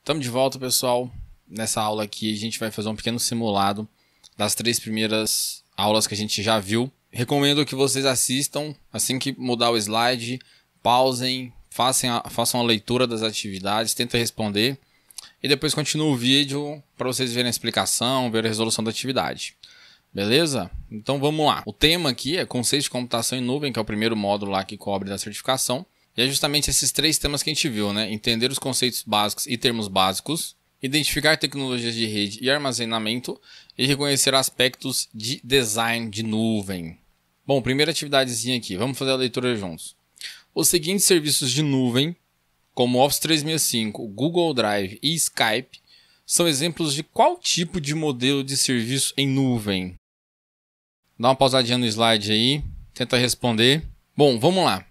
Estamos de volta, pessoal. Nessa aula aqui a gente vai fazer um pequeno simulado das 3 primeiras aulas que a gente já viu. Recomendo que vocês assistam assim que mudar o slide, pausem, façam a leitura das atividades, tentem responder e depois continuem o vídeo para vocês verem a explicação, ver a resolução da atividade. Beleza? Então vamos lá. O tema aqui é conceito de computação em nuvem, que é o primeiro módulo lá que cobre da certificação. E é justamente esses 3 temas que a gente viu, né? Entender os conceitos básicos e termos básicos, identificar tecnologias de rede e armazenamento e reconhecer aspectos de design de nuvem. Bom, primeira atividadezinha aqui, vamos fazer a leitura juntos. Os seguintes serviços de nuvem, como Office 365, Google Drive e Skype, são exemplos de qual tipo de modelo de serviço em nuvem? Dá uma pausadinha no slide aí, tenta responder. Bom, vamos lá.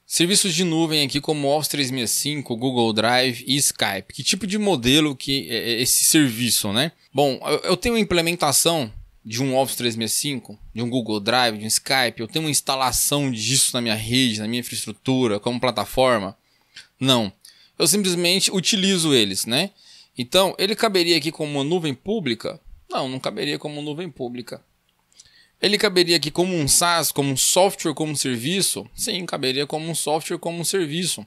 Serviços de nuvem aqui como Office 365, Google Drive e Skype. Que tipo de modelo que é esse serviço, né? Bom, eu tenho uma implementação de um Office 365, de um Google Drive, de um Skype. Eu tenho uma instalação disso na minha rede, na minha infraestrutura, como plataforma? Não. Eu simplesmente utilizo eles, né? Então, ele caberia aqui como uma nuvem pública? Não caberia como nuvem pública. Ele caberia aqui como um SaaS, como um software como um serviço? Sim, caberia como um software como um serviço.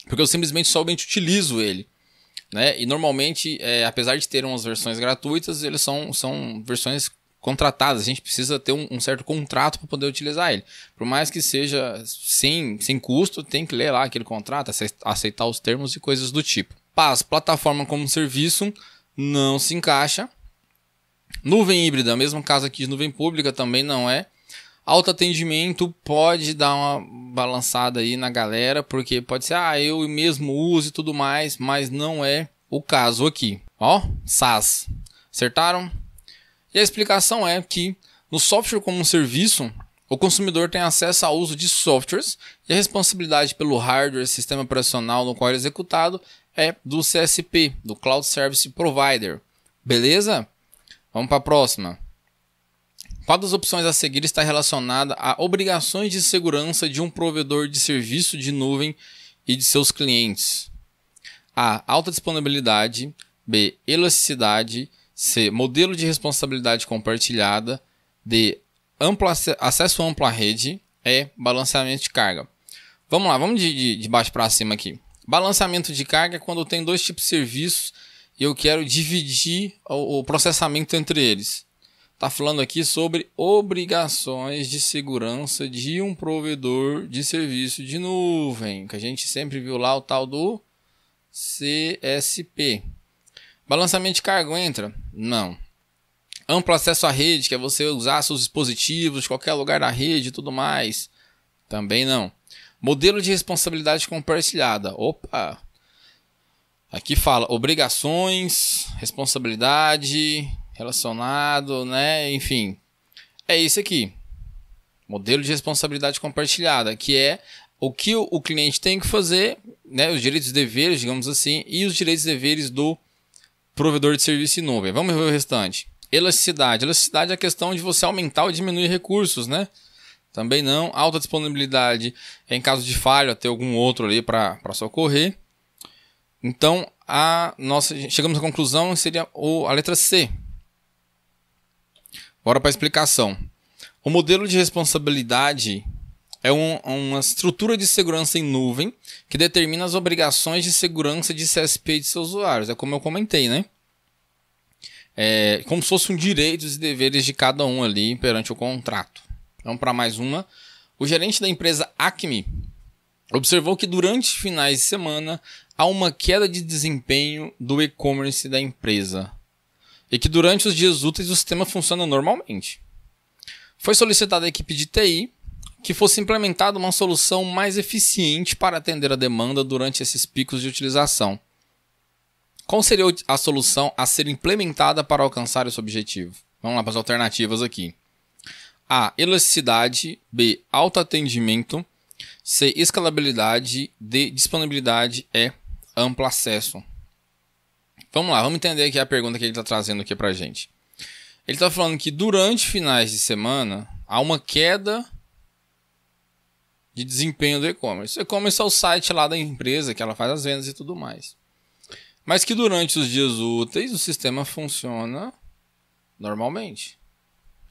Porque eu simplesmente somente utilizo ele, né? E normalmente, apesar de ter umas versões gratuitas, eles são versões contratadas. A gente precisa ter um certo contrato para poder utilizar ele. Por mais que seja sem custo, tem que ler lá aquele contrato, aceitar os termos e coisas do tipo. Plataforma como serviço não se encaixa. Nuvem híbrida, mesmo caso aqui de nuvem pública, também não é. Autoatendimento pode dar uma balançada aí na galera, porque pode ser, eu mesmo uso e tudo mais, mas não é o caso aqui. Ó, SaaS. Acertaram? E a explicação é que no software como um serviço, o consumidor tem acesso ao uso de softwares e a responsabilidade pelo hardware, sistema operacional no qual é executado, é do CSP, do Cloud Service Provider. Beleza? Vamos para a próxima. Qual das opções a seguir está relacionada a obrigações de segurança de um provedor de serviço de nuvem e de seus clientes? A. Alta disponibilidade. B. Elasticidade. C. Modelo de responsabilidade compartilhada. D. Acesso amplo à rede. E. Balanceamento de carga. Vamos lá, vamos de baixo para cima aqui. Balanceamento de carga é quando eu tenho 2 tipos de serviços e eu quero dividir o processamento entre eles. Está falando aqui sobre obrigações de segurança de um provedor de serviço de nuvem, que a gente sempre viu lá o tal do CSP. Balanceamento de carga entra? Não. Amplo acesso à rede, que é você usar seus dispositivos de qualquer lugar da rede e tudo mais? Também não. Modelo de responsabilidade compartilhada. Opa! Aqui fala obrigações, responsabilidade, relacionado, né? Enfim, é isso aqui. Modelo de responsabilidade compartilhada, que é o que o cliente tem que fazer, né? Os direitos e deveres, digamos assim, e os direitos e deveres do provedor de serviço em nuvem. Vamos ver o restante. Elasticidade. Elasticidade é a questão de você aumentar ou diminuir recursos, né? Também não. Alta disponibilidade é em caso de falha, ter algum outro ali para socorrer. Então, chegamos à conclusão que seria a letra C. Bora para a explicação. O modelo de responsabilidade é uma estrutura de segurança em nuvem que determina as obrigações de segurança de CSP de seus usuários. É como eu comentei, né? É como se fossem direitos e deveres de cada um ali perante o contrato. Vamos para mais uma. O gerente da empresa Acme observou que durante finais de semana há uma queda de desempenho do e-commerce da empresa e que durante os dias úteis o sistema funciona normalmente. Foi solicitada à equipe de TI que fosse implementada uma solução mais eficiente para atender a demanda durante esses picos de utilização. Qual seria a solução a ser implementada para alcançar esse objetivo? Vamos lá para as alternativas aqui. A. Elasticidade. B. Autoatendimento. C. Escalabilidade. D. Disponibilidade. E. Amplo acesso. Vamos lá, vamos entender aqui a pergunta que ele está trazendo aqui para a gente. Ele está falando que durante finais de semana há uma queda de desempenho do e-commerce. O e-commerce é o site lá da empresa que ela faz as vendas e tudo mais. mas que durante os dias úteis o sistema funciona normalmente.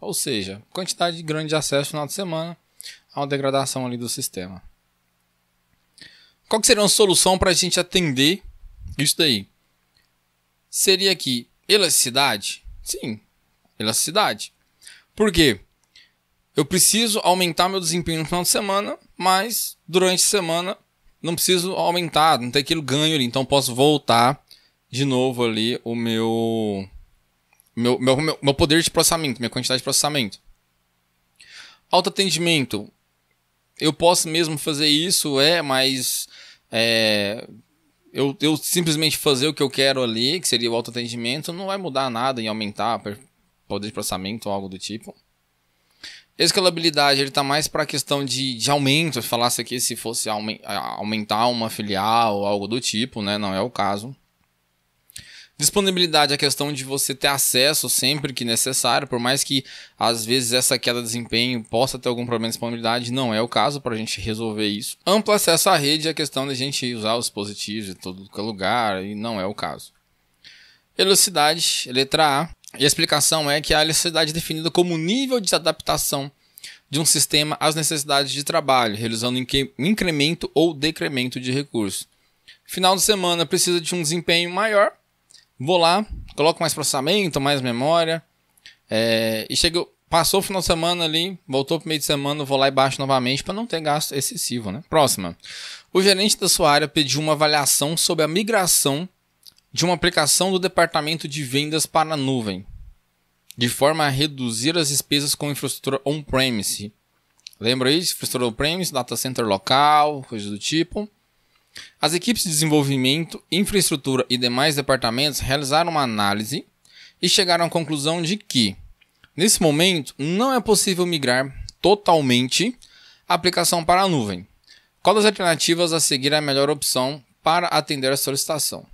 Ou seja, quantidade grande de acesso no final de semana, há uma degradação ali do sistema. Qual que seria uma solução para a gente atender isso daí? Seria aqui elasticidade? Sim, elasticidade. Por quê? Eu preciso aumentar meu desempenho no final de semana, mas durante a semana não preciso aumentar, não tem aquele ganho ali. Então posso voltar de novo ali o meu poder de processamento, minha quantidade de processamento. Autoatendimento. Eu posso mesmo fazer isso, mas eu simplesmente fazer o que eu quero ali, que seria o autoatendimento, não vai mudar nada em aumentar o poder de processamento ou algo do tipo. Escalabilidade, ele está mais para a questão de aumento. Se falasse aqui se fosse aumentar uma filial ou algo do tipo, né? Não é o caso. Disponibilidade é a questão de você ter acesso sempre que necessário, por mais que às vezes essa queda de desempenho possa ter algum problema de disponibilidade, não é o caso para a gente resolver isso. Amplo acesso à rede é a questão de a gente usar os dispositivos em todo lugar, e não é o caso. Elasticidade, letra A. E a explicação é que a elasticidade é definida como o nível de adaptação de um sistema às necessidades de trabalho, realizando um incremento ou decremento de recursos. Final de semana precisa de um desempenho maior. Vou lá, coloco mais processamento, mais memória. Passou o final de semana ali, voltou para o meio de semana, vou lá e baixo novamente para não ter gasto excessivo, né? Próxima. O gerente da sua área pediu uma avaliação sobre a migração de uma aplicação do departamento de vendas para a nuvem, de forma a reduzir as despesas com infraestrutura on-premise. Lembra isso? Infraestrutura on-premise, data center local, coisa do tipo. As equipes de desenvolvimento, infraestrutura e demais departamentos realizaram uma análise e chegaram à conclusão de que, nesse momento, não é possível migrar totalmente a aplicação para a nuvem. Qual das alternativas a seguir é a melhor opção para atender a solicitação?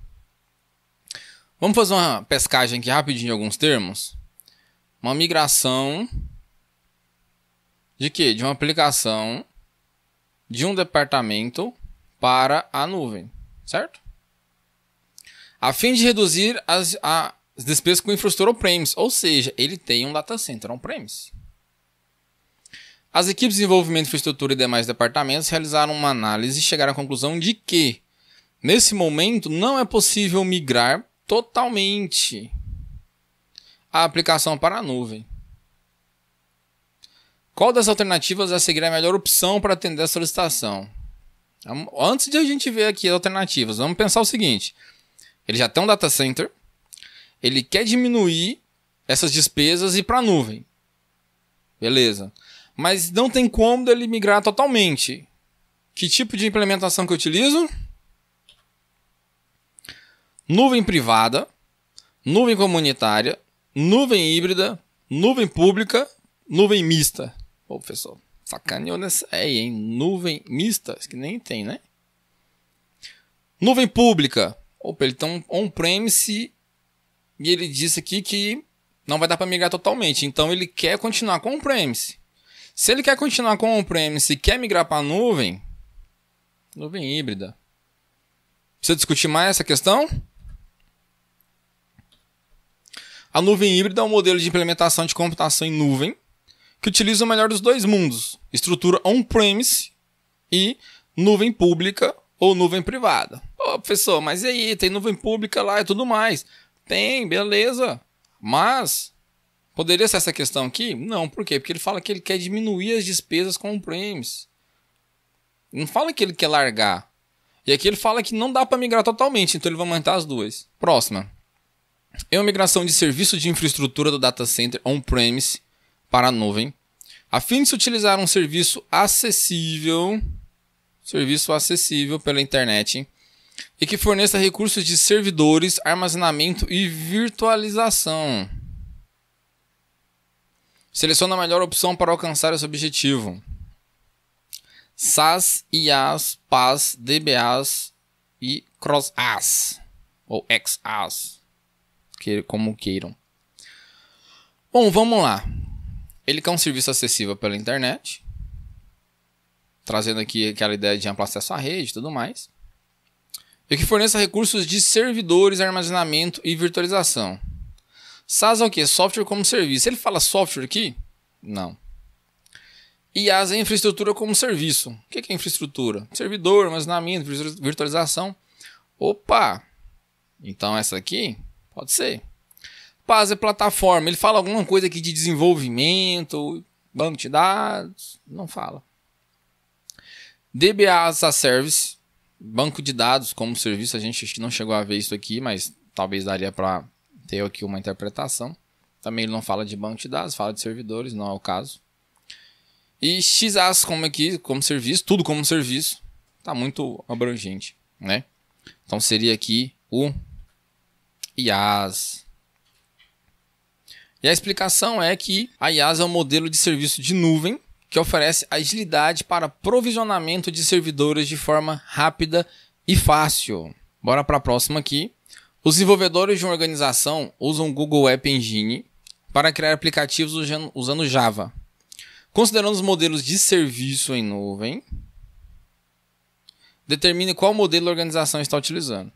Vamos fazer uma pescagem aqui rapidinho em alguns termos. Uma migração de quê? De uma aplicação de um departamento para a nuvem, certo? A fim de reduzir as despesas com infraestrutura on-premise, ou seja, ele tem um data center on-premise. As equipes de desenvolvimento, infraestrutura e demais departamentos realizaram uma análise e chegaram à conclusão de que, nesse momento, não é possível migrar totalmente a aplicação para a nuvem. Qual das alternativas a seguir é a melhor opção para atender a solicitação? Antes de a gente ver aqui as alternativas, vamos pensar o seguinte. Ele já tem um data center, ele quer diminuir essas despesas e ir para a nuvem. Beleza. Mas não tem como ele migrar totalmente. Que tipo de implementação que eu utilizo? Nuvem privada, nuvem comunitária, nuvem híbrida, nuvem pública, nuvem mista. Pô, professor, sacaneou nessa aí, hein? Nuvem mista, que nem tem, né? Nuvem pública. Opa, ele tem um on-premise e ele disse aqui que não vai dar para migrar totalmente. Então ele quer continuar com on-premise. Se ele quer continuar com on-premise e quer migrar para a nuvem, nuvem híbrida. Precisa discutir mais essa questão? A nuvem híbrida é um modelo de implementação de computação em nuvem que utiliza o melhor dos dois mundos, estrutura on-premise e nuvem pública ou nuvem privada. Ô, professor, mas e aí? Tem nuvem pública lá e tudo mais. Tem, beleza. Mas poderia ser essa questão aqui? Não, por quê? Porque ele fala que ele quer diminuir as despesas com on-premise. Não fala que ele quer largar. E aqui ele fala que não dá para migrar totalmente, então ele vai aumentar as duas. Próxima. É uma migração de serviço de infraestrutura do data center on-premise para a nuvem, a fim de se utilizar um serviço acessível pela internet e que forneça recursos de servidores, armazenamento e virtualização. Seleciona a melhor opção para alcançar esse objetivo. SaaS, IaaS, PaaS, DBaaS e CrossaaS ou XaaS, como queiram. Bom, vamos lá. Ele quer um serviço acessível pela internet, trazendo aqui aquela ideia de amplo acesso à rede e tudo mais. E que forneça recursos de servidores, armazenamento e virtualização. SaaS é o quê? Software como serviço. Ele fala software aqui? Não. IaaS é infraestrutura como serviço. O que é infraestrutura? Servidor, armazenamento, virtualização. Opa! Então essa aqui pode ser. PaaS é plataforma. Ele fala alguma coisa aqui de desenvolvimento, banco de dados? Não fala. DBA as a Service, banco de dados como serviço. A gente não chegou a ver isso aqui, mas talvez daria para ter aqui uma interpretação. Também ele não fala de banco de dados, fala de servidores, não é o caso. E XaaS como serviço, tudo como serviço. Está muito abrangente, né? Então seria aqui o IaaS. E a explicação é que a IaaS é um modelo de serviço de nuvem que oferece agilidade para provisionamento de servidores de forma rápida e fácil. Bora para a próxima aqui. Os desenvolvedores de uma organização usam o Google App Engine para criar aplicativos usando Java. Considerando os modelos de serviço em nuvem, determine qual modelo a organização está utilizando.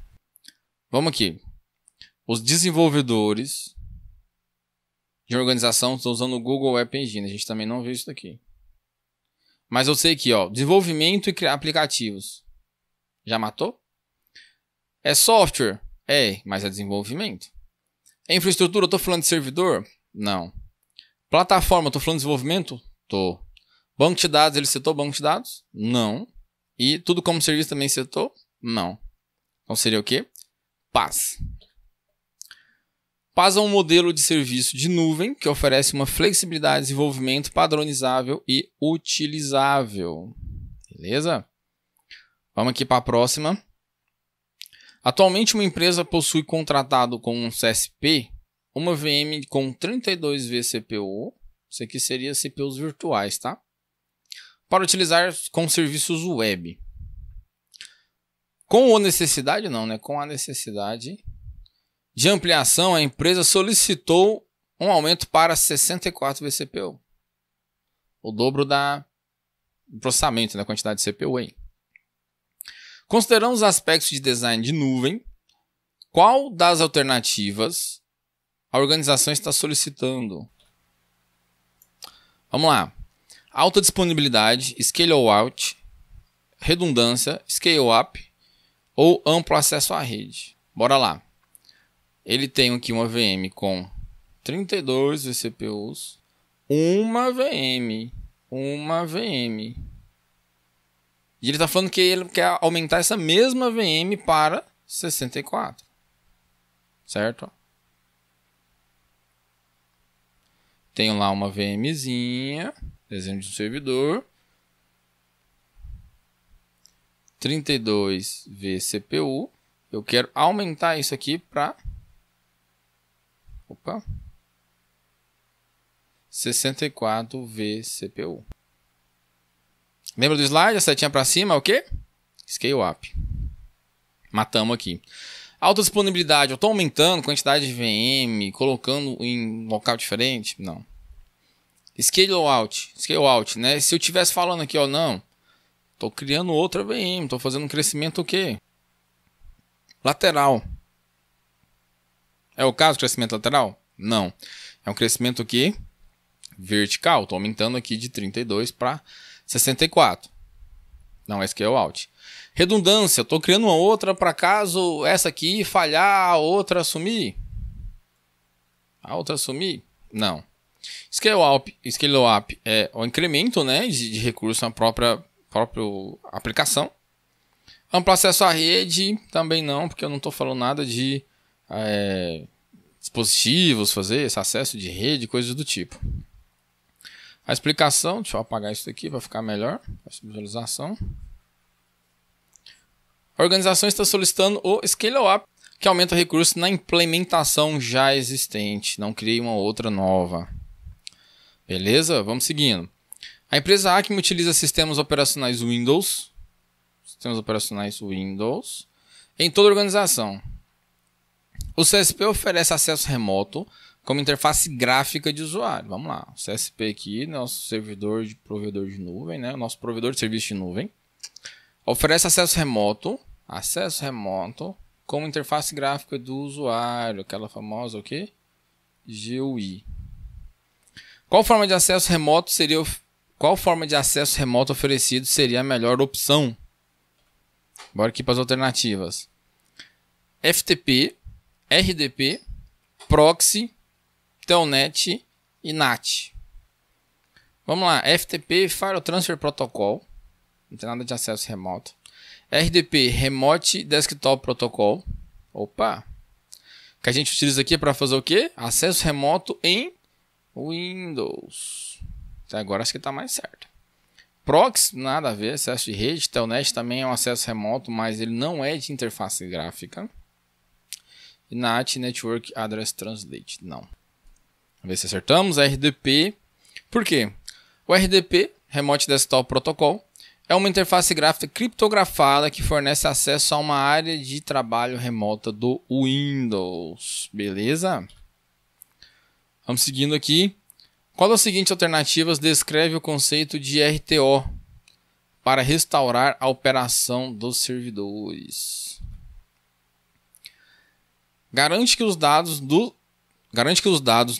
Vamos aqui. Os desenvolvedores de uma organização estão usando o Google App Engine. A gente também não viu isso daqui. Mas eu sei aqui, ó, desenvolvimento e criar aplicativos. Já matou? É software? É, mas é desenvolvimento. É infraestrutura? Eu estou falando de servidor? Não. Plataforma? Eu estou falando de desenvolvimento? Tô. Banco de dados, ele citou banco de dados? Não. E tudo como serviço também citou? Não. Então seria o quê? PaaS. PaaS é um modelo de serviço de nuvem que oferece uma flexibilidade de desenvolvimento padronizável e utilizável. Beleza? Vamos aqui para a próxima. Atualmente uma empresa possui contratado com um CSP uma VM com 32 vCPU. Isso aqui seria CPUs virtuais, tá? Para utilizar com serviços web. Com a necessidade, não, né? Com a necessidade de ampliação, a empresa solicitou um aumento para 64 vCPU. O dobro do processamento, da quantidade de CPU aí. Considerando os aspectos de design de nuvem, qual das alternativas a organização está solicitando? Vamos lá. Alta disponibilidade, scale out, redundância, scale up ou amplo acesso à rede. Bora lá. Ele tem aqui uma VM com 32 vCPUs, uma VM. E ele está falando que ele quer aumentar essa mesma VM para 64. Certo? Tenho lá uma VMzinha, desenho de um servidor, 32 vCPU. Eu quero aumentar isso aqui para 64 vCPU. Lembra do slide? A setinha para cima é o quê? Scale up. Matamos aqui. Alta disponibilidade. Eu estou aumentando a quantidade de VM, colocando em local diferente? Não. Scale out, né? Se eu estivesse falando aqui, ó, não. Estou criando outra VM. Estou fazendo um crescimento o quê? Lateral. É o caso do crescimento lateral? Não. É um crescimento o quê? Vertical. Estou aumentando aqui de 32 para 64. Não é scale out. Redundância. Estou criando uma outra para caso essa aqui falhar, a outra assumir. Não. Scale up é o incremento, né, de recurso na própria aplicação. Amplo acesso à rede também não, porque eu não estou falando nada de dispositivos, fazer esse acesso de rede, coisas do tipo. A explicação, deixa eu apagar isso aqui para ficar melhor. Essa visualização. A organização está solicitando o Scale Up, que aumenta recursos na implementação já existente. Não crie uma outra nova. Beleza? Vamos seguindo. A empresa Acme utiliza sistemas operacionais Windows. Em toda a organização. O CSP oferece acesso remoto como interface gráfica de usuário. Vamos lá. O CSP aqui, nosso provedor de nuvem, né? O nosso provedor de serviço de nuvem. Oferece acesso remoto acesso remoto como interface gráfica do usuário, aquela famosa o quê? GUI. Qual forma de acesso remoto oferecido seria a melhor opção? Bora aqui para as alternativas. FTP, RDP, Proxy, Telnet e NAT. Vamos lá, FTP, File Transfer Protocol, não tem nada de acesso remoto. RDP, Remote Desktop Protocol. Opa! Que a gente utiliza aqui para fazer o quê? Acesso remoto em Windows. Até agora acho que está mais certo. Proxy, nada a ver, acesso de rede. Telnet também é um acesso remoto, mas ele não é de interface gráfica. E NAT, Network Address Translate, não. Vamos ver se acertamos. RDP, por quê? O RDP, Remote Desktop Protocol, é uma interface gráfica criptografada que fornece acesso a uma área de trabalho remota do Windows. Beleza? Vamos seguindo aqui. Qual das seguintes alternativas descreve o conceito de RTO para restaurar a operação dos servidores? Garante que os dados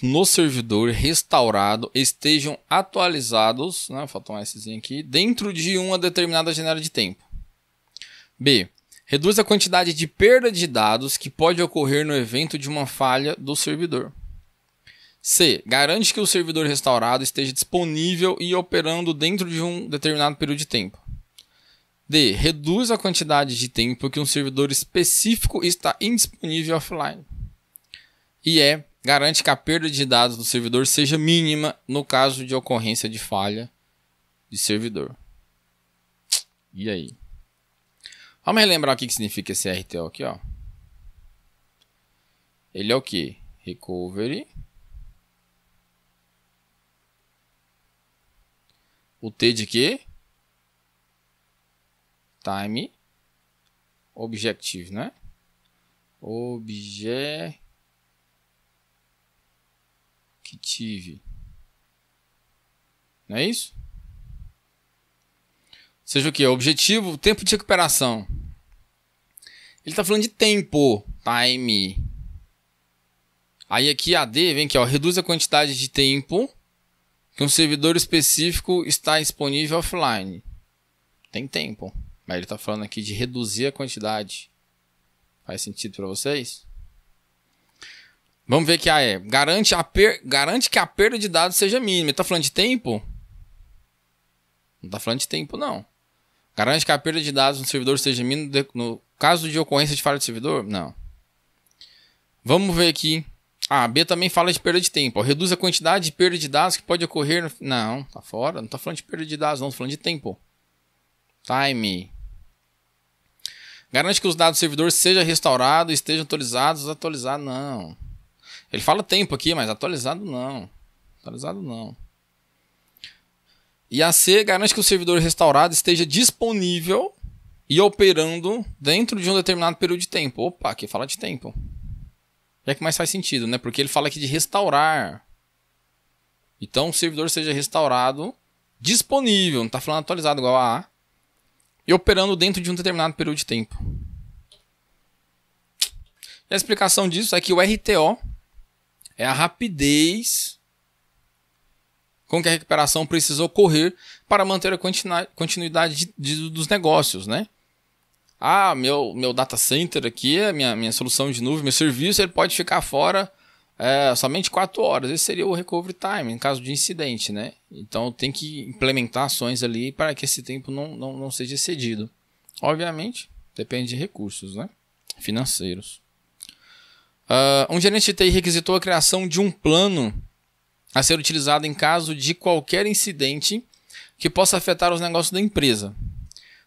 no servidor restaurado estejam atualizados, né, faltou um Szinho aqui, dentro de uma determinada janela de tempo. B. Reduz a quantidade de perda de dados que pode ocorrer no evento de uma falha do servidor. C. Garante que o servidor restaurado esteja disponível e operando dentro de um determinado período de tempo. D. Reduz a quantidade de tempo que um servidor específico está indisponível offline. E E. Garante que a perda de dados do servidor seja mínima no caso de ocorrência de falha de servidor. E aí? Vamos relembrar o que significa esse RTO aqui, ó. Ele é o quê? Recovery. O T de quê? Time Objective, né? Objective. Não é isso? Seja o que? Objetivo, tempo de recuperação. Ele está falando de tempo. Time. Aí aqui a D vem aqui, ó. Reduz a quantidade de tempo que um servidor específico está disponível offline. Tem tempo. Mas ele está falando aqui de reduzir a quantidade. Faz sentido para vocês? Vamos ver que a E. Garante que a perda de dados seja mínima. Ele está falando de tempo? Não está falando de tempo, não. Garante que a perda de dados no servidor seja mínima no caso de ocorrência de falha de servidor? Não. Vamos ver aqui. A B também fala de perda de tempo. Reduz a quantidade de perda de dados que pode ocorrer. Não, tá fora. Não está falando de perda de dados, não. Estou falando de tempo. Time. Garante que os dados do servidor sejam restaurados e estejam atualizados. Atualizado, não. Ele fala tempo aqui, mas atualizado não. Atualizado não. E a C garante que o servidor restaurado esteja disponível e operando dentro de um determinado período de tempo. Opa, aqui fala de tempo. É que mais faz sentido, né? Porque ele fala aqui de restaurar. Então o servidor seja restaurado disponível, não está falando atualizado igual a A. E operando dentro de um determinado período de tempo. E a explicação disso é que o RTO é a rapidez com que a recuperação precisa ocorrer para manter a continuidade dos negócios, né? Ah, meu data center aqui, minha solução de nuvem, meu serviço, ele pode ficar fora somente 4 horas. Esse seria o recovery time, em caso de incidente, né? Então tem que implementar ações ali para que esse tempo não seja excedido. Obviamente, depende de recursos, né? Financeiros. Um gerente de TI requisitou a criação de um plano a ser utilizado em caso de qualquer incidente que possa afetar os negócios da empresa.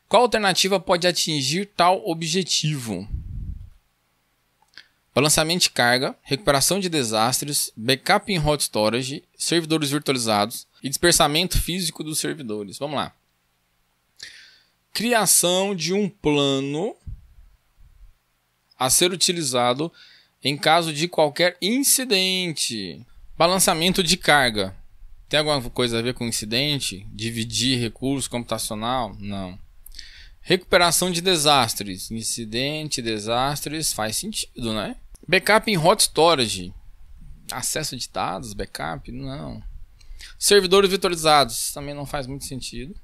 Qual alternativa pode atingir tal objetivo? Balanceamento de carga, recuperação de desastres, backup em hot storage, servidores virtualizados e dispersamento físico dos servidores. Vamos lá. Criação de um plano a ser utilizado em caso de qualquer incidente. Balanceamento de carga. Tem alguma coisa a ver com incidente? Dividir recurso computacional? Não. Recuperação de desastres. Incidente, desastres, faz sentido, né? Backup em hot storage. Acesso de dados, backup, não. Servidores virtualizados, também não faz muito sentido.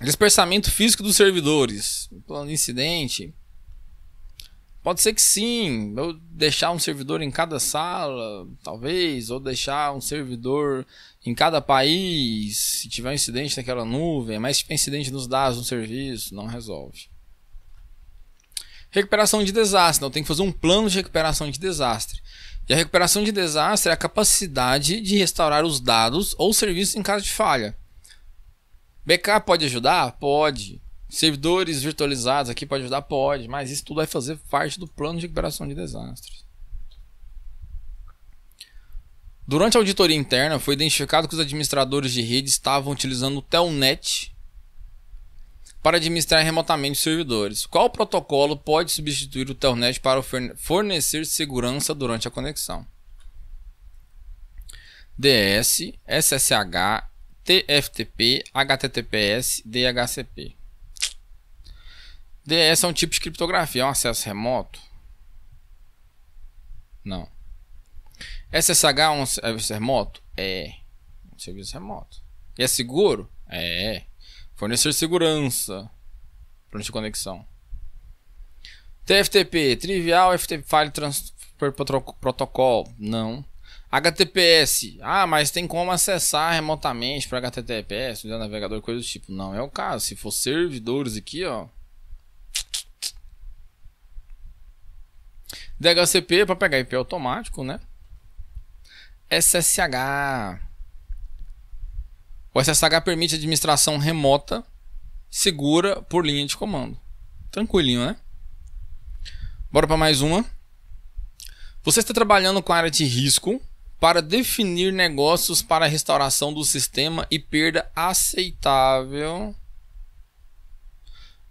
Dispersamento físico dos servidores. Plano de incidente. Pode ser que sim, ou deixar um servidor em cada sala, talvez, ou deixar um servidor em cada país, se tiver um incidente naquela nuvem, mas se tiver incidente nos dados no serviço, não resolve. Recuperação de desastre, então tem que fazer um plano de recuperação de desastre. E a recuperação de desastre é a capacidade de restaurar os dados ou serviços em caso de falha. Backup pode ajudar? Pode. Servidores virtualizados aqui pode ajudar? Pode. Mas isso tudo vai fazer parte do plano de recuperação de desastres. Durante a auditoria interna, foi identificado que os administradores de rede estavam utilizando o Telnet para administrar remotamente os servidores. Qual protocolo pode substituir o Telnet para fornecer segurança durante a conexão? DS, SSH, TFTP, HTTPS, DHCP. DS é um tipo de criptografia, é um acesso remoto? Não. SSH é um serviço remoto? É. Um serviço remoto. E é seguro? É. Fornecer segurança durante a conexão. TFTP, Trivial FTP File Transfer Protocol? Não. HTTPS, mas tem como acessar remotamente para HTTPS, usando navegador, coisa do tipo. Não é o caso. Se for servidores aqui, ó. DHCP para pegar IP automático, né? SSH. O SSH permite administração remota, segura por linha de comando. Tranquilinho, né? Bora para mais uma. Você está trabalhando com a área de risco para definir negócios para a restauração do sistema e perda aceitável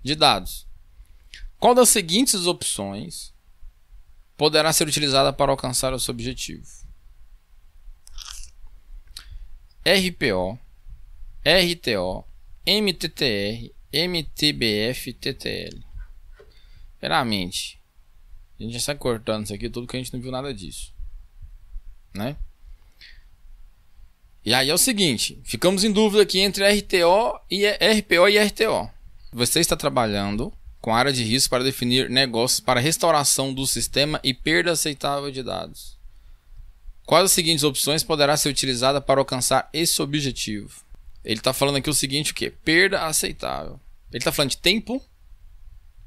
de dados. Qual das seguintes opções poderá ser utilizada para alcançar o seu objetivo? RPO, RTO, MTTR, MTBF, TTL. Primeiramente, a gente já sai cortando isso aqui, tudo que a gente não viu nada disso, né? E aí é o seguinte, ficamos em dúvida aqui entre RPO e RTO. Você está trabalhando com a área de risco para definir negócios para restauração do sistema e perda aceitável de dados. Quais das seguintes opções poderá ser utilizada para alcançar esse objetivo? Ele está falando aqui o seguinte, o quê? Perda aceitável. Ele está falando de tempo?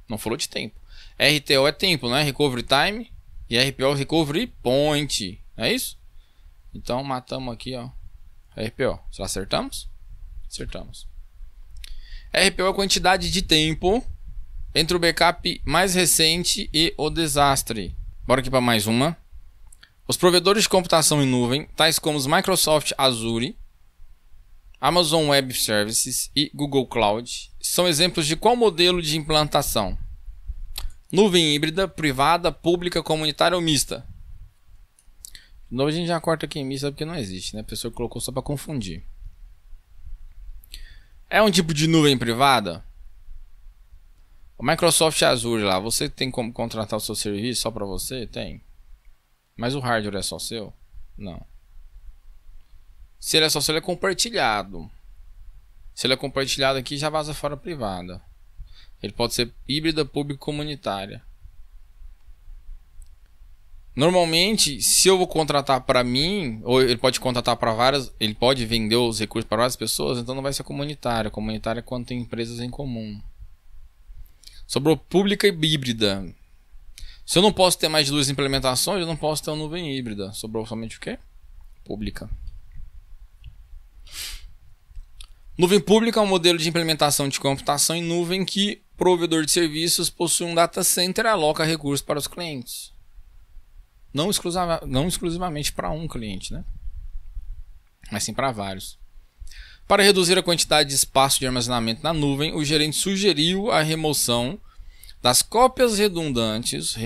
Não falou de tempo. RTO é tempo, não é? Recovery Time. E RPO Recovery Point. É isso? Então matamos aqui, ó. RPO. Já acertamos? Acertamos. RPO é a quantidade de tempo entre o backup mais recente e o desastre. Bora aqui para mais uma. Os provedores de computação em nuvem, tais como os Microsoft Azure, Amazon Web Services e Google Cloud, são exemplos de qual modelo de implantação? Nuvem híbrida, privada, pública, comunitária ou mista? De novo a gente já corta aqui em mista porque não existe, né? A pessoa colocou só para confundir. É um tipo de nuvem privada? O Microsoft Azure lá, você tem como contratar o seu serviço só para você? Tem. Mas o hardware é só seu? Não. Se ele é só seu, ele é compartilhado. Se ele é compartilhado aqui, já vaza fora privada. Ele pode ser híbrida, pública, comunitária. Normalmente, se eu vou contratar para mim, ou ele pode contratar para várias, ele pode vender os recursos para várias pessoas, então não vai ser comunitária. Comunitária é quando tem empresas em comum. Sobrou pública e híbrida. Se eu não posso ter mais de 2 implementações, eu não posso ter uma nuvem híbrida. Sobrou somente o quê? Pública. Nuvem pública é um modelo de implementação de computação em nuvem que o provedor de serviços possui um data center e aloca recursos para os clientes. Não exclusivamente para um cliente, né? Mas sim para vários. Para reduzir a quantidade de espaço de armazenamento na nuvem, o gerente sugeriu a remoção das cópias redundantes,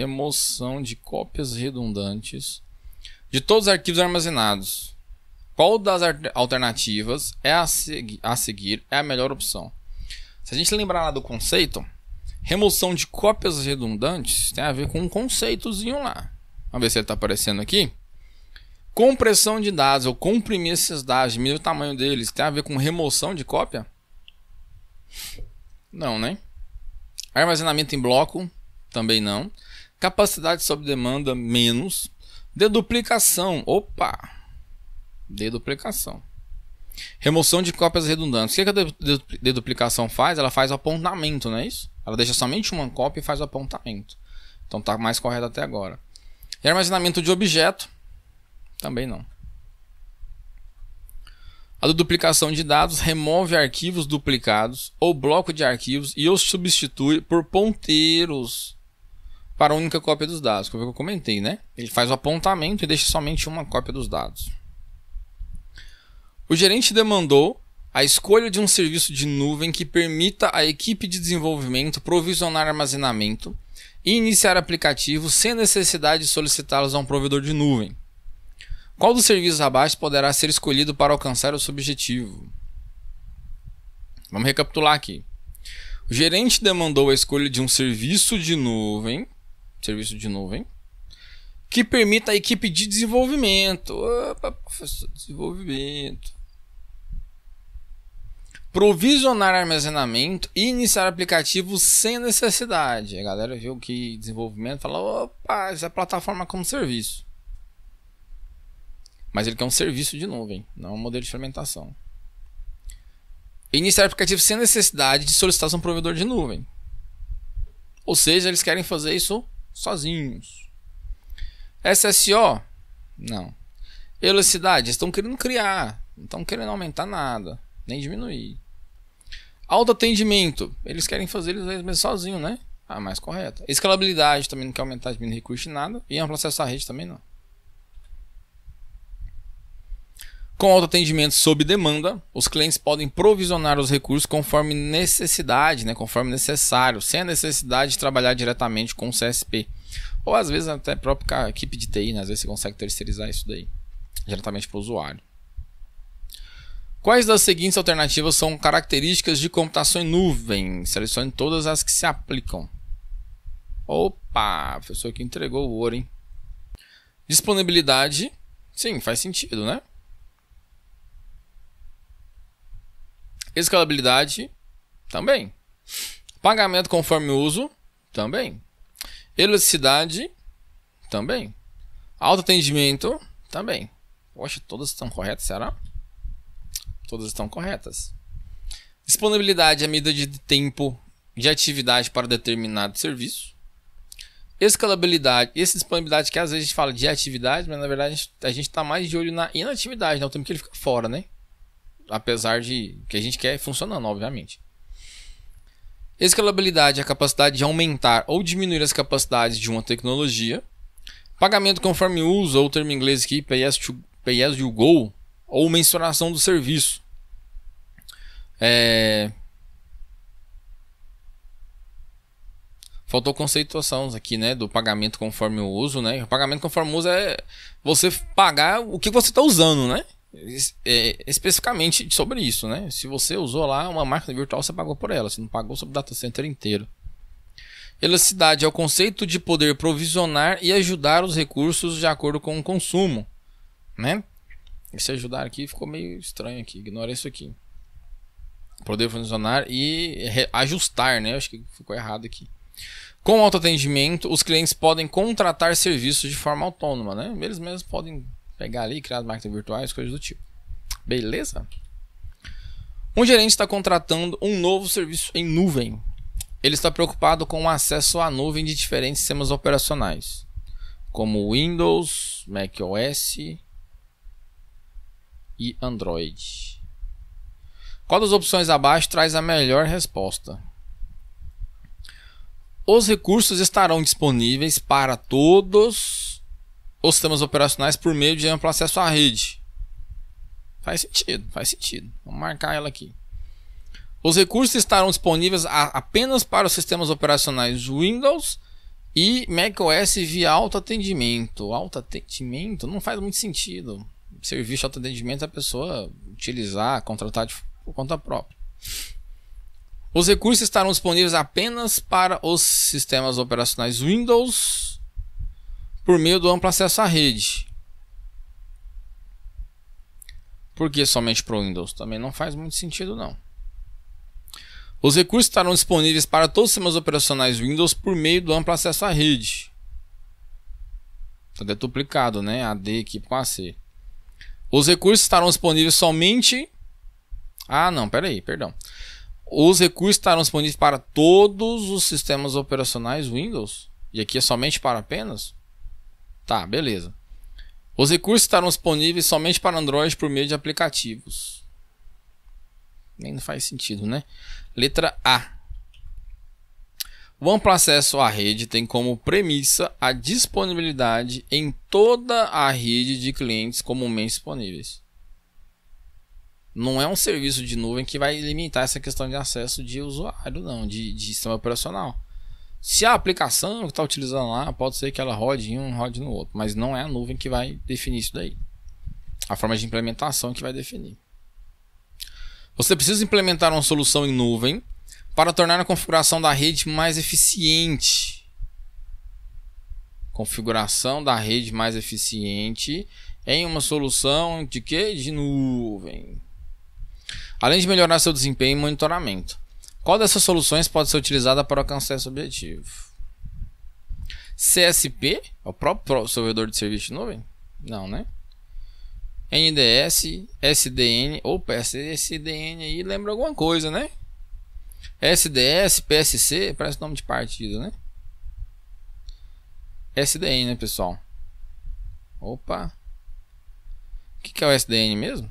de todos os arquivos armazenados. Qual das alternativas a seguir é a melhor opção? Se a gente lembrar lá do conceito, remoção de cópias redundantes tem a ver com um conceitozinho lá. Vamos ver se ele está aparecendo aqui. Compressão de dados, ou comprimir esses dados, diminuir o tamanho deles, tem a ver com remoção de cópia? Não, né? Armazenamento em bloco, também não. Capacidade sob demanda, menos. Deduplicação, opa! Deduplicação. Remoção de cópias redundantes. O que a deduplicação faz? Ela faz o apontamento, não é isso? Ela deixa somente uma cópia e faz o apontamento. Então está mais correto até agora. E armazenamento de objeto, também não. A duplicação de dados remove arquivos duplicados ou bloco de arquivos e os substitui por ponteiros para a única cópia dos dados, que eu comentei, né? Ele faz o apontamento e deixa somente uma cópia dos dados. O gerente demandou a escolha de um serviço de nuvem que permita à equipe de desenvolvimento provisionar armazenamento e iniciar aplicativos sem necessidade de solicitá-los a um provedor de nuvem. Qual dos serviços abaixo poderá ser escolhido para alcançar o seu objetivo? Vamos recapitular aqui. O gerente demandou a escolha de um serviço de nuvem que permita à equipe de desenvolvimento, professor, desenvolvimento, provisionar armazenamento e iniciar aplicativos sem necessidade. A galera viu que desenvolvimento fala, opa, isso é plataforma como serviço. Mas ele quer um serviço de nuvem, não um modelo de fermentação. Iniciar aplicativo sem necessidade de solicitação provedor de nuvem. Ou seja, eles querem fazer isso sozinhos. SSO? Não. Velocidade? Eles estão querendo criar, não estão querendo aumentar nada, nem diminuir. Autoatendimento? Eles querem fazer eles mesmos sozinhos, né? Mais correto. Escalabilidade também não quer aumentar, diminuir recurso em nada. E amplo acesso à rede também não. Com autoatendimento sob demanda, os clientes podem provisionar os recursos conforme necessidade, né, conforme necessário, sem a necessidade de trabalhar diretamente com o CSP. Ou às vezes até a própria equipe de TI, né, às vezes você consegue terceirizar isso daí, diretamente para o usuário. Quais das seguintes alternativas são características de computação em nuvem? Selecione todas as que se aplicam. Opa, professor que entregou o ouro, hein? Disponibilidade, sim, faz sentido, né? Escalabilidade, também. Pagamento conforme uso, também. Elasticidade, também. Autoatendimento, também. Poxa, todas estão corretas, será? Todas estão corretas. Disponibilidade é a medida de tempo de atividade para determinado serviço. Escalabilidade, essa disponibilidade que às vezes a gente fala de atividade, mas na verdade a gente está mais de olho na inatividade, né? O tempo que ele fica fora, né? Apesar de que a gente quer funcionando, obviamente. Escalabilidade é a capacidade de aumentar ou diminuir as capacidades de uma tecnologia. Pagamento conforme uso, ou o termo em inglês aqui, pay as you go, ou mensuração do serviço. Faltou conceituação aqui, né, do pagamento conforme o uso, né? O pagamento conforme o uso é você pagar o que você está usando, né? Especificamente sobre isso, né? Se você usou lá uma máquina virtual, você pagou por ela, você não pagou sobre o data center inteiro. Elasticidade é o conceito de poder provisionar e ajudar os recursos de acordo com o consumo, né? Esse ajudar aqui ficou meio estranho aqui, ignora isso aqui. Poder provisionar e ajustar, né? Acho que ficou errado aqui. Com autoatendimento, os clientes podem contratar serviços de forma autônoma, né? Eles mesmos podem pegar ali, criar máquinas virtuais, coisas do tipo. Beleza? Um gerente está contratando um novo serviço em nuvem. Ele está preocupado com o acesso à nuvem de diferentes sistemas operacionais, como Windows, macOS e Android. Qual das opções abaixo traz a melhor resposta? Os recursos estarão disponíveis para todos os sistemas operacionais por meio de amplo acesso à rede. Faz sentido, faz sentido. Vamos marcar ela aqui. Os recursos estarão disponíveis apenas para os sistemas operacionais Windows e macOS via autoatendimento. Autoatendimento não faz muito sentido. Serviço de autoatendimento é a pessoa utilizar, contratar por conta própria. Os recursos estarão disponíveis apenas para os sistemas operacionais Windows por meio do amplo acesso à rede. Por que somente para o Windows? Também não faz muito sentido, não. Os recursos estarão disponíveis para todos os sistemas operacionais Windows por meio do amplo acesso à rede. Está duplicado, né? AD aqui com AC. Os recursos estarão disponíveis somente... Ah, não, peraí, perdão. Os recursos estarão disponíveis para todos os sistemas operacionais Windows? E aqui é somente para apenas? Tá, beleza. Os recursos estarão disponíveis somente para Android por meio de aplicativos. Nem faz sentido, né? Letra A. O amplo acesso à rede tem como premissa a disponibilidade em toda a rede de clientes comumente disponíveis. Não é um serviço de nuvem que vai limitar essa questão de acesso de usuário, não, de sistema operacional. Se a aplicação que está utilizando lá, pode ser que ela rode em um, rode no outro, mas não é a nuvem que vai definir isso daí. A forma de implementação que vai definir. Você precisa implementar uma solução em nuvem para tornar a configuração da rede mais eficiente. Configuração da rede mais eficiente em uma solução de quê? De nuvem. Além de melhorar seu desempenho e monitoramento. Qual dessas soluções pode ser utilizada para alcançar esse objetivo? CSP? É o próprio servidor de serviço de nuvem? Não, né? NDS, SDN. Opa, SDN aí lembra alguma coisa, né? SDS, PSC, parece nome de partido, né? SDN, né, pessoal? Opa. O que é o SDN mesmo?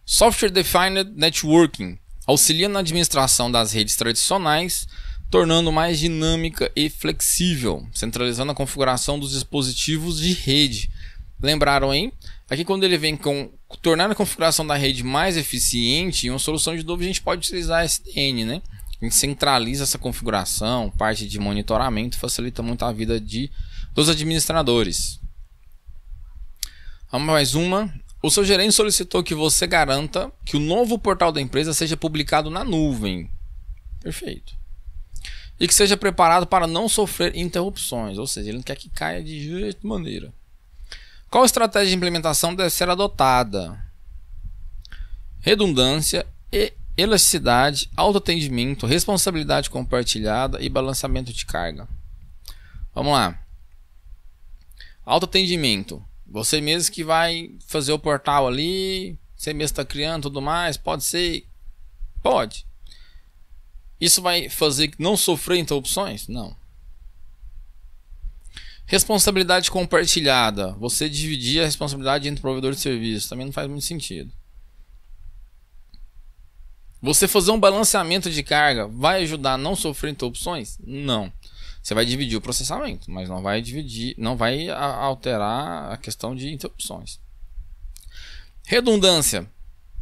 Software Defined Networking. Auxilia na administração das redes tradicionais, tornando mais dinâmica e flexível, centralizando a configuração dos dispositivos de rede. Lembraram, hein? Aqui quando ele vem com tornar a configuração da rede mais eficiente, em uma solução de nuvem a gente pode utilizar SDN, né? A gente centraliza essa configuração, parte de monitoramento, facilita muito a vida dos administradores. Vamos mais uma. O seu gerente solicitou que você garanta que o novo portal da empresa seja publicado na nuvem. Perfeito. E que seja preparado para não sofrer interrupções, ou seja, ele não quer que caia de jeito maneira. Qual estratégia de implementação deve ser adotada? Redundância, elasticidade, autoatendimento, responsabilidade compartilhada e balanceamento de carga. Vamos lá. Autoatendimento. Você mesmo que vai fazer o portal ali, você mesmo está criando tudo mais, pode ser? Pode. Isso vai fazer não sofrer interrupções? Não. Responsabilidade compartilhada. Você dividir a responsabilidade entre provedor de serviço. Também não faz muito sentido. Você fazer um balanceamento de carga vai ajudar a não sofrer interrupções? Não. Você vai dividir o processamento, mas não vai dividir, não vai alterar a questão de interrupções. Redundância.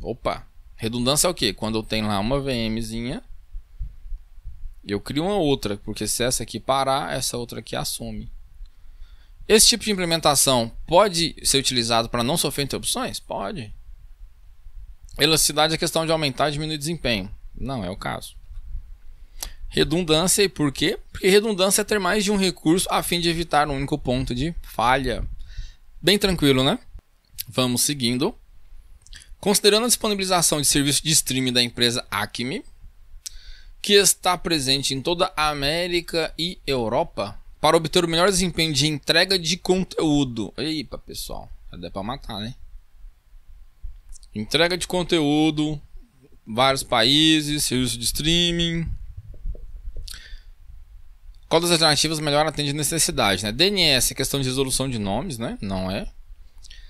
Opa. Redundância é o quê? Quando eu tenho lá uma VMzinha, eu crio uma outra, porque se essa aqui parar, essa outra aqui assume. Esse tipo de implementação pode ser utilizado para não sofrer interrupções? Pode. Elasticidade é questão de aumentar e diminuir o desempenho. Não é o caso. Redundância, e por quê? Porque redundância é ter mais de um recurso a fim de evitar um único ponto de falha. Bem tranquilo, né? Vamos seguindo. Considerando a disponibilização de serviço de streaming da empresa Acme, que está presente em toda a América e Europa, para obter o melhor desempenho de entrega de conteúdo. Eita, pessoal, já dá para matar, né? Entrega de conteúdo, vários países, serviço de streaming. Qual das alternativas melhor atende a necessidade, né? DNS é questão de resolução de nomes, né? Não é.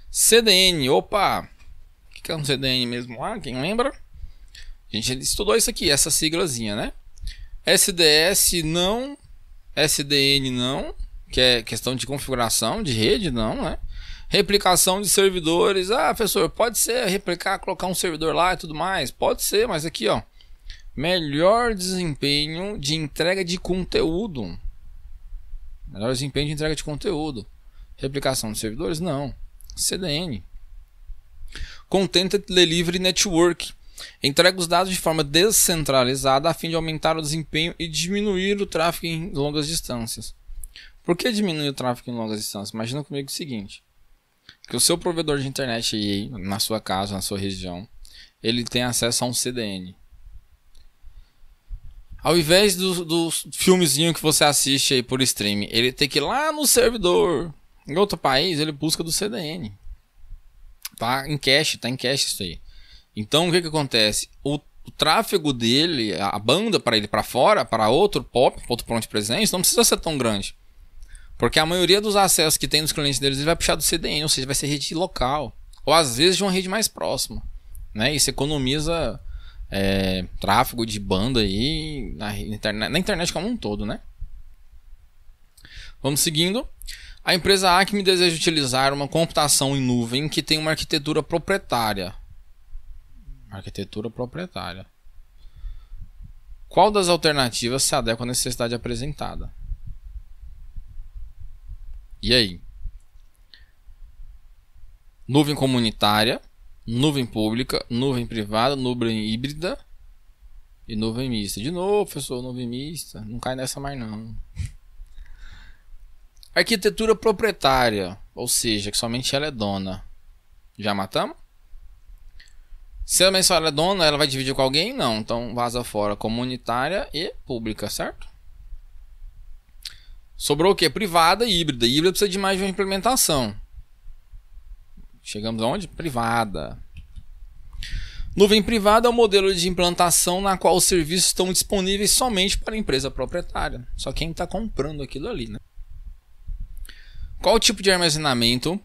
CDN, opa! O que é um CDN mesmo lá? Quem lembra? A gente estudou isso aqui, essa siglazinha, né? SDS não. SDN não, que é questão de configuração de rede, não, né? Replicação de servidores. Ah, professor, pode ser replicar, colocar um servidor lá e tudo mais. Pode ser, mas aqui, ó. Melhor desempenho de entrega de conteúdo. Melhor desempenho de entrega de conteúdo. Replicação de servidores? Não. CDN. Content Delivery Network. Entrega os dados de forma descentralizada a fim de aumentar o desempenho e diminuir o tráfego em longas distâncias. Por que diminuir o tráfego em longas distâncias? Imagina comigo o seguinte, que o seu provedor de internet aí, na sua casa, na sua região, ele tem acesso a um CDN. Ao invés do filmezinho que você assiste aí por streaming, ele tem que ir lá no servidor, em outro país, ele busca do CDN. Tá em cache isso aí. Então o que acontece? O tráfego dele, a banda para ele para fora, para outro ponto de presença, não precisa ser tão grande. Porque a maioria dos acessos que tem nos clientes deles ele vai puxar do CDN, ou seja, vai ser rede local. Ou às vezes de uma rede mais próxima. Né? Isso economiza tráfego de banda aí na internet como um todo. Né? Vamos seguindo. A empresa Acme deseja utilizar uma computação em nuvem que tem uma arquitetura proprietária. Qual das alternativas se adequa à necessidade apresentada? E aí? Nuvem comunitária, nuvem pública, nuvem privada, nuvem híbrida e nuvem mista. De novo, professor, nuvem mista. Não cai nessa mais não. Arquitetura proprietária, ou seja, que somente ela é dona. Já matamos? Se ela só é dona, ela vai dividir com alguém? Não, então vaza fora. Comunitária e pública, certo? Sobrou o que? Privada e híbrida. Híbrida precisa de mais de uma implementação. Chegamos aonde? Privada. Nuvem privada é o modelo de implantação na qual os serviços estão disponíveis somente para a empresa proprietária. Só quem está comprando aquilo ali, né? Qual tipo de armazenamento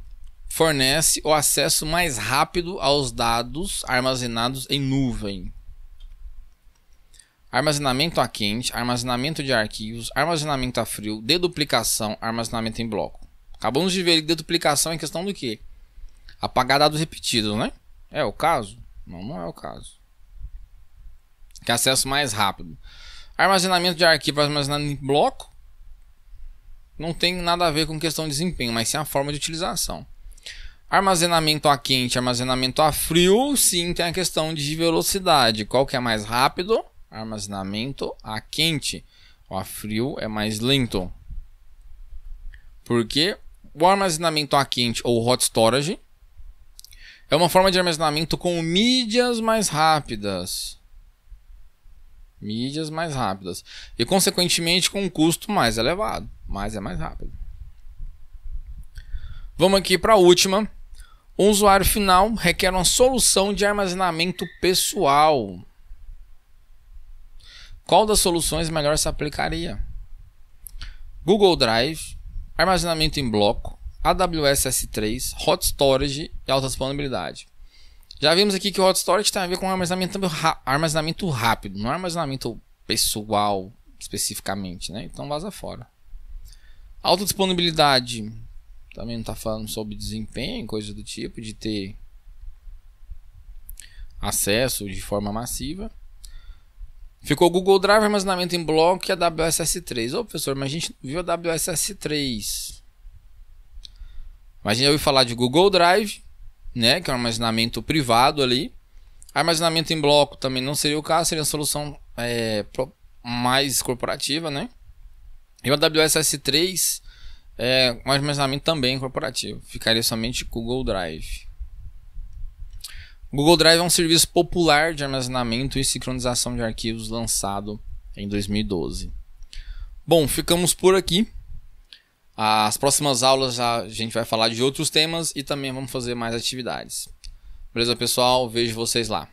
fornece o acesso mais rápido aos dados armazenados em nuvem? Armazenamento a quente, armazenamento de arquivos, armazenamento a frio, deduplicação, armazenamento em bloco. Acabamos de ver que deduplicação é questão do quê? Apagar dados repetidos, né? É o caso? Não, não é o caso. Que é acesso mais rápido. Armazenamento de arquivo armazenado em bloco não tem nada a ver com questão de desempenho, mas sim a forma de utilização. Armazenamento a quente, armazenamento a frio, sim, tem a questão de velocidade. Qual que é mais rápido? Armazenamento a quente. O a frio é mais lento. Porque o armazenamento a quente ou hot storage é uma forma de armazenamento com mídias mais rápidas. E consequentemente com um custo mais elevado. Mas é mais rápido. Vamos aqui para a última. Um usuário final requer uma solução de armazenamento pessoal. Qual das soluções melhor se aplicaria? Google Drive, armazenamento em bloco, AWS S3, Hot Storage e alta disponibilidade. Já vimos aqui que o Hot Storage tem a ver com armazenamento rápido, não armazenamento pessoal especificamente, né? Então vaza fora. Alta disponibilidade também não está falando sobre desempenho, coisa do tipo, de ter acesso de forma massiva. Ficou Google Drive, armazenamento em bloco e AWS S3. Ô professor, mas a gente viu a AWS S3. Mas a gente já ouviu falar de Google Drive, né, que é um armazenamento privado ali. Armazenamento em bloco também não seria o caso, seria a solução mais corporativa, né? E o AWS S3 é um armazenamento também corporativo. Ficaria somente Google Drive. Google Drive é um serviço popular de armazenamento e sincronização de arquivos lançado em 2012. Bom, ficamos por aqui. As próximas aulas a gente vai falar de outros temas e também vamos fazer mais atividades. Beleza, pessoal? Vejo vocês lá.